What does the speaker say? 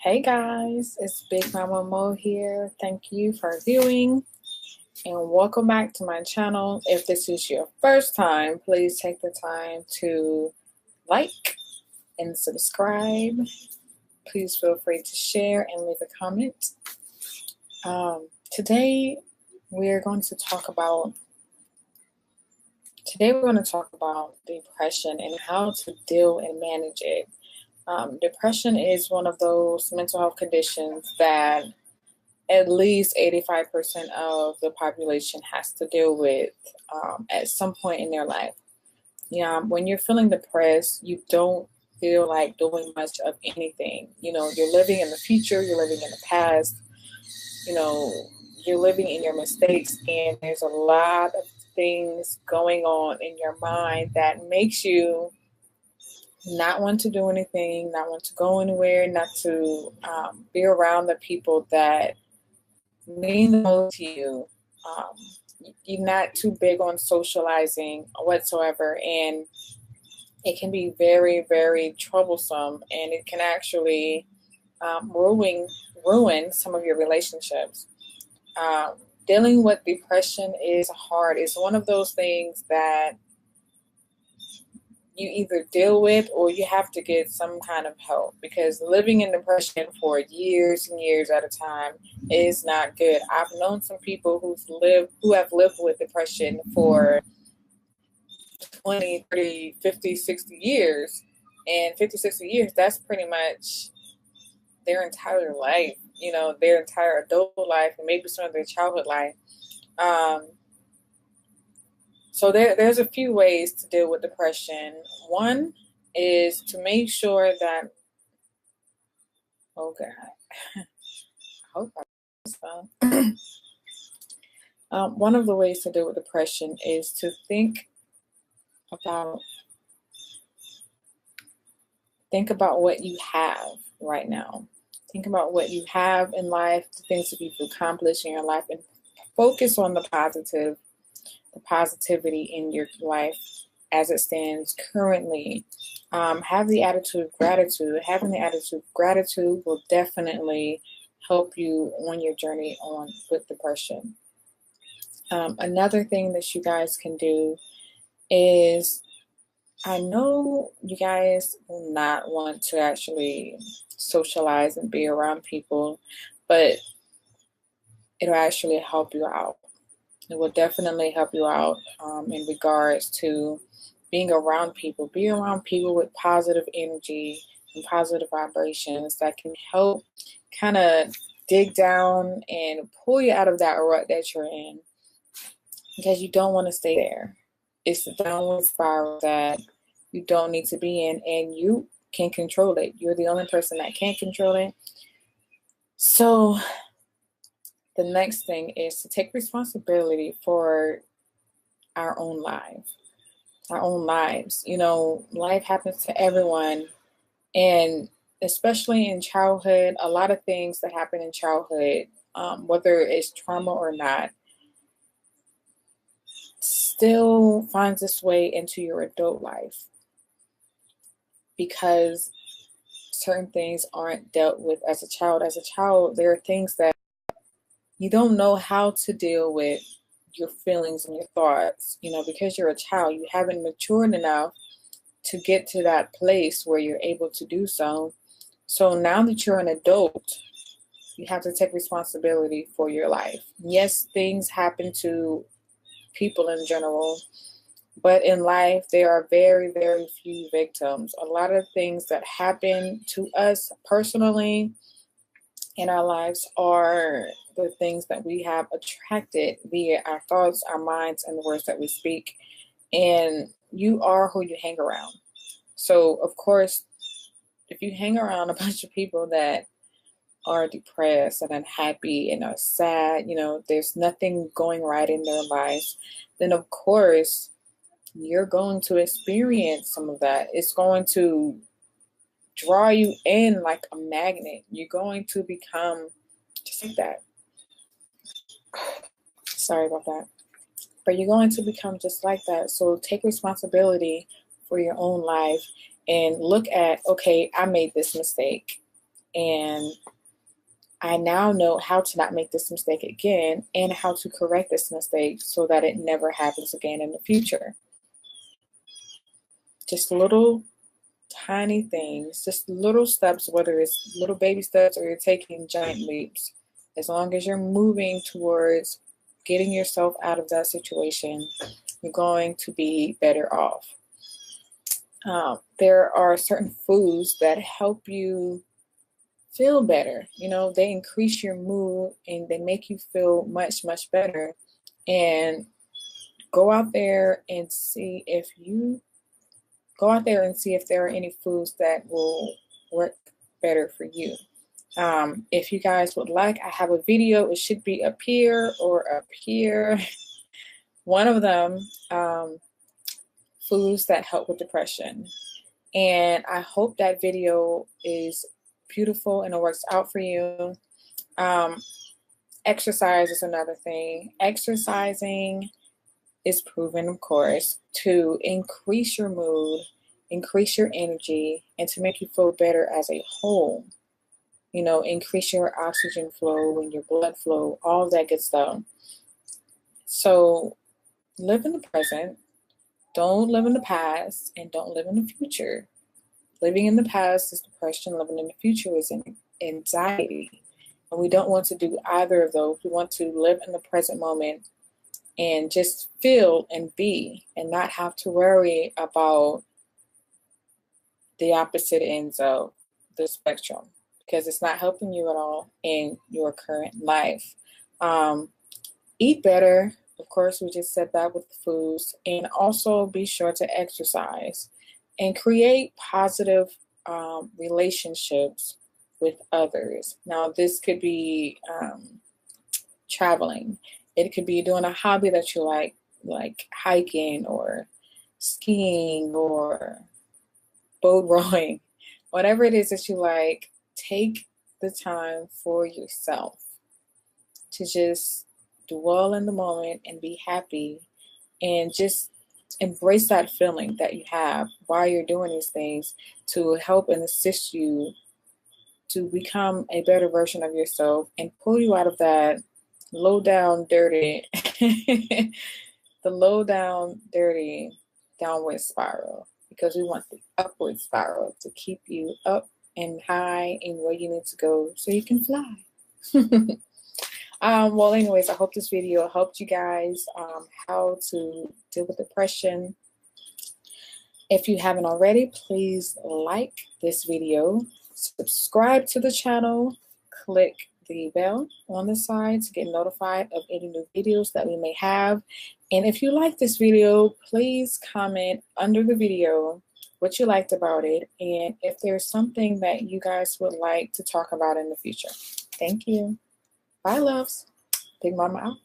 Hey guys, it's Big Momma Mo here. Thank you for viewing and welcome back to my channel. If this is your first time, please take the time to like and subscribe. Please feel free to share and leave a comment. Today we're going to talk about depression and how to deal and manage it. Depression is one of those mental health conditions that at least 85% of the population has to deal with at some point in their life. When you're feeling depressed, you don't feel like doing much of anything. You're living in the future, you're living in the past, you're living in your mistakes, and there's a lot of things going on in your mind that makes you not want to do anything, not want to go anywhere, not to be around the people that mean the most to you. You're not too big on socializing whatsoever, and it can be very, very troublesome, and it can actually ruin some of your relationships. Dealing with depression is hard. It's one of those things that you either deal with or you have to get some kind of help, because living in depression for years and years at a time is not good. I've known some people who have lived with depression for 20, 30, 50, 60 years. And 50, 60 years, that's pretty much their entire life, their entire adult life, and maybe some of their childhood life. So there's a few ways to deal with depression. One is to make sure that, oh God, I hope I one of the ways to deal with depression is to think about what you have right now. Think about what you have in life, the things that you've accomplished in your life, and focus on the positivity in your life as it stands currently. Have the attitude of gratitude. Having the attitude of gratitude will definitely help you on your journey on with depression. Another thing that you guys can do is, I know you guys will not want to actually socialize and be around people, but it'll actually help you out. It will definitely help you out in regards to being around people. Be around people with positive energy and positive vibrations that can help kind of dig down and pull you out of that rut that you're in, because you don't want to stay there. It's a downward spiral that you don't need to be in, and you can control it. You're the only person that can control it. So the next thing is to take responsibility for our own lives. Life happens to everyone, and especially in childhood, a lot of things that happen in childhood, whether it's trauma or not, still finds its way into your adult life, because certain things aren't dealt with as a child. As a child, there are things that you don't know how to deal with, your feelings and your thoughts, because you're a child. You haven't matured enough to get to that place where you're able to do so. So now that you're an adult, you have to take responsibility for your life. Yes, things happen to people in general, but in life, there are very, very few victims. A lot of things that happen to us personally in our lives are the things that we have attracted via our thoughts, our minds, and the words that we speak. And you are who you hang around. So, of course, if you hang around a bunch of people that are depressed and unhappy and are sad, there's nothing going right in their lives, then of course you're going to experience some of that. It's going to draw you in like a magnet. You're going to become just like that. Sorry about that. But you're going to become just like that. So take responsibility for your own life and look at, okay, I made this mistake. And I now know how to not make this mistake again and how to correct this mistake so that it never happens again in the future. Just little tiny things, just little steps, whether it's little baby steps or you're taking giant leaps. As long as you're moving towards getting yourself out of that situation, you're going to be better off. There are certain foods that help you feel better. You know, they increase your mood and they make you feel much, much better. And go out there and see if there are any foods that will work better for you. If you guys would like, I have a video. It should be up here or up here. One of them, foods that help with depression. And I hope that video is beautiful and it works out for you. Exercise is another thing. Exercising is proven, of course, to increase your mood, increase your energy, and to make you feel better as a whole. You know, increase your oxygen flow and your blood flow, all that good stuff. So live in the present. Don't live in the past and don't live in the future. Living in the past is depression. Living in the future is anxiety. And we don't want to do either of those. We want to live in the present moment and just feel and be and not have to worry about the opposite ends of the spectrum, because it's not helping you at all in your current life. Eat better. Of course, we just said that with the foods. And also be sure to exercise and create positive relationships with others. Now, this could be traveling. It could be doing a hobby that you like hiking or skiing or boat rowing. Whatever it is that you like, take the time for yourself to just dwell in the moment and be happy and just embrace that feeling that you have while you're doing these things to help and assist you to become a better version of yourself and pull you out of that low down, dirty, the low down, dirty downward spiral, because we want the upward spiral to keep you up and high and where you need to go so you can fly. Well, anyways, I hope this video helped you guys how to deal with depression. If you haven't already, please like this video, subscribe to the channel, click the bell on the side to get notified of any new videos that we may have. And if you like this video, please comment under the video what you liked about it and if there's something that you guys would like to talk about in the future. Thank you. Bye, loves. Big Mama out.